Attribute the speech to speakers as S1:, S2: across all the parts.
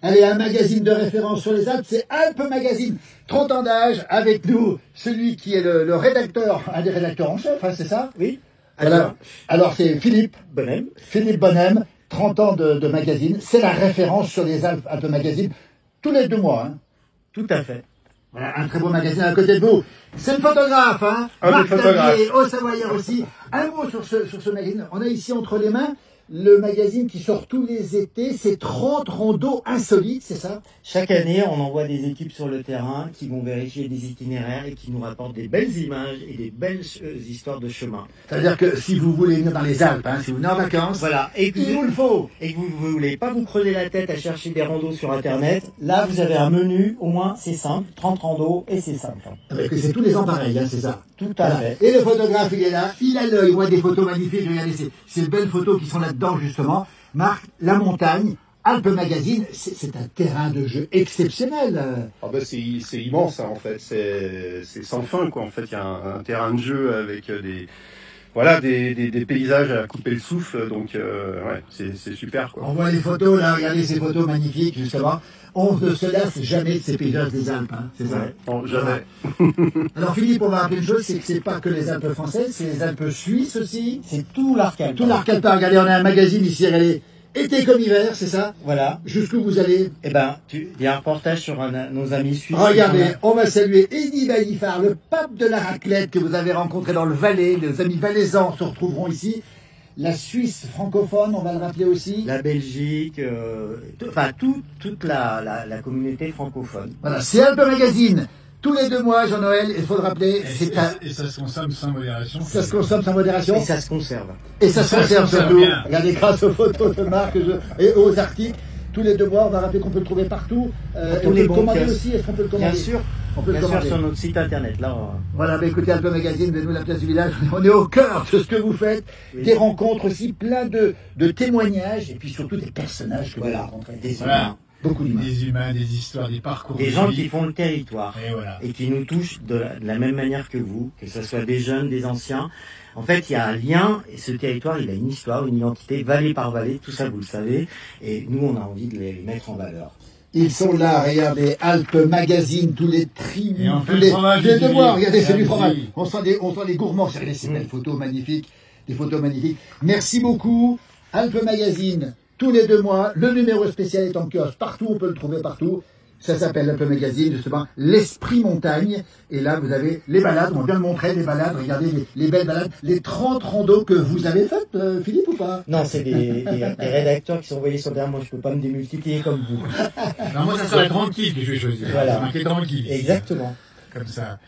S1: Allez, un magazine de référence sur les Alpes, c'est Alpes Magazine. 30 ans d'âge, avec nous, celui qui est le rédacteur, un des rédacteurs en chef, hein, c'est ça?
S2: Oui.
S1: Voilà. Alors c'est Philippe
S2: Bonnem.
S1: Philippe Bonnem, 30 ans de magazine. C'est la référence sur les Alpes, Alpes Magazine, tous les 2 mois. Hein.
S2: Tout à fait.
S1: Voilà, un très beau magazine à côté de vous. C'est le photographe, hein.
S3: Marc Tablier,
S1: au Savoyard aussi. Un mot sur ce magazine. On a ici entre les mains le magazine qui sort tous les étés. C'est 30 randos insolites, c'est ça?
S2: Chaque année, on envoie des équipes sur le terrain qui vont vérifier des itinéraires et qui nous rapportent des belles images et des belles histoires de chemin.
S1: C'est-à-dire que si vous voulez venir dans les Alpes, hein, si vous venez en vacances,
S2: voilà, et que
S1: il vous le faut.
S2: Et que vous ne voulez pas vous creuser la tête à chercher des randos sur Internet, là vous avez un menu, au moins c'est simple, 30 randos et c'est simple.
S1: Parce que c'est tous les ans pareil, hein, c'est ça.
S2: Tout à fait.
S1: Et le photographe, il est là, il a l'œil, il voit des photos magnifiques, regardez ces belles photos qui sont là-dedans justement. Marc, la montagne, Alpes Magazine, c'est un terrain de jeu exceptionnel.
S3: Ah bah c'est immense, hein, en fait, c'est sans fin, quoi. En fait, il y a un terrain de jeu avec des paysages à couper le souffle, donc ouais, c'est super, quoi.
S1: On voit les photos là, regardez ces photos magnifiques justement. On ne se lasse jamais de ces paysages des Alpes, hein, c'est ça?
S3: Non, jamais.
S1: Alors Philippe, on va rappeler une chose, c'est que c'est pas que les Alpes françaises, c'est les Alpes suisses aussi.
S2: C'est tout l'arc alpin.
S1: Tout l'arc alpin. Regardez, on a un magazine ici, regardez. Été comme hiver, c'est ça?
S2: Voilà.
S1: Jusqu'où vous allez?
S2: Eh ben, il y a un reportage sur nos amis suisses.
S1: Regardez, on va saluer Eddy Ballifard, le pape de la raclette que vous avez rencontré dans le Valais. Les amis valaisans se retrouveront ici. La Suisse francophone, on va le rappeler aussi.
S2: La Belgique, toute la communauté francophone.
S1: Voilà, c'est Alpes Magazine. Tous les 2 mois, Jean-Noël, il faut le rappeler.
S4: Et ça se consomme sans modération.
S1: Ça se consomme sans modération.
S2: Et ça se conserve.
S1: Et ça se conserve surtout.
S4: Bien.
S1: Regardez, grâce aux photos de Marc et aux articles. Tous les 2 mois, on va rappeler qu'on peut le trouver partout.
S2: Tous
S1: on peut
S2: les
S1: le
S2: bons
S1: commander
S2: kiosques.
S1: aussi. Est-ce qu'on peut le commander?
S2: Bien sûr.
S1: On peut le
S2: Bien sûr,
S1: commander.
S2: sur notre site internet. Là,
S1: Voilà, bah écoutez, Alpes Magazine, venez-nous la place du village. On est au cœur de ce que vous faites.
S2: Oui.
S1: Des rencontres aussi, plein de témoignages et puis surtout des personnages que vous rencontrez.
S2: des
S4: Voilà.
S2: humains.
S1: Beaucoup d'humains.
S4: Des humains, des histoires, des parcours.
S2: Des
S4: de
S2: gens
S4: vie.
S2: qui font le territoire.
S4: Et voilà.
S2: Et qui nous touchent de la même manière que vous, que ce soit des jeunes, des anciens. En fait, il y a un lien, et ce territoire, il a une histoire, une identité, vallée par vallée, tout ça vous le savez, et nous on a envie de les mettre en valeur.
S1: Ils sont là, regardez, Alpes Magazine, tous les tribus,
S4: Et on fait
S1: tous
S4: le fromage
S1: tous les
S4: du
S1: 2 mois,
S4: riz.
S1: regardez, c'est du
S4: Allez-y.
S1: fromage. On sent les gourmands, regardez ces belles photos magnifiques, des photos magnifiques. Merci beaucoup, Alpes Magazine, tous les 2 mois, le numéro spécial est en kiosque, partout, on peut le trouver partout. Ça s'appelle Alpes Magazine, justement, l'esprit montagne. Et là, vous avez les balades, on va bien le montrer, les balades, regardez les belles balades, les 30 randos que vous avez faites, Philippe, ou pas?
S2: Non, c'est des rédacteurs qui sont envoyés sur terrain, moi je peux pas me démultiplier comme vous.
S4: Non, moi, ça serait tranquille que je vais choisir.
S2: Voilà.
S4: C'est marqué tranquille.
S2: Exactement.
S4: Comme ça.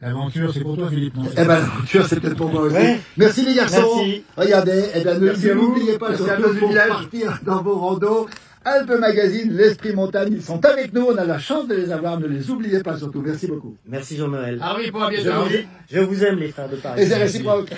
S4: L'aventure, c'est pour toi, Philippe. Non,
S1: Eh ben, l'aventure, c'est peut-être pour moi aussi.
S2: Ouais.
S1: Merci les garçons.
S2: Merci.
S1: Regardez, eh ben,
S3: Merci à vous.
S1: n'oubliez pas
S3: Merci à
S1: surtout
S3: tous
S1: pour
S3: du village.
S1: partir dans vos randos. Alpes Magazine, l'Esprit Montagne, ils sont avec nous. On a la chance de les avoir. Ne les oubliez pas surtout. Merci beaucoup.
S2: Merci Jean-Noël.
S4: Ah oui, pour à bientôt.
S2: Je vous aime les frères de Paris.
S1: Et c'est réciproque.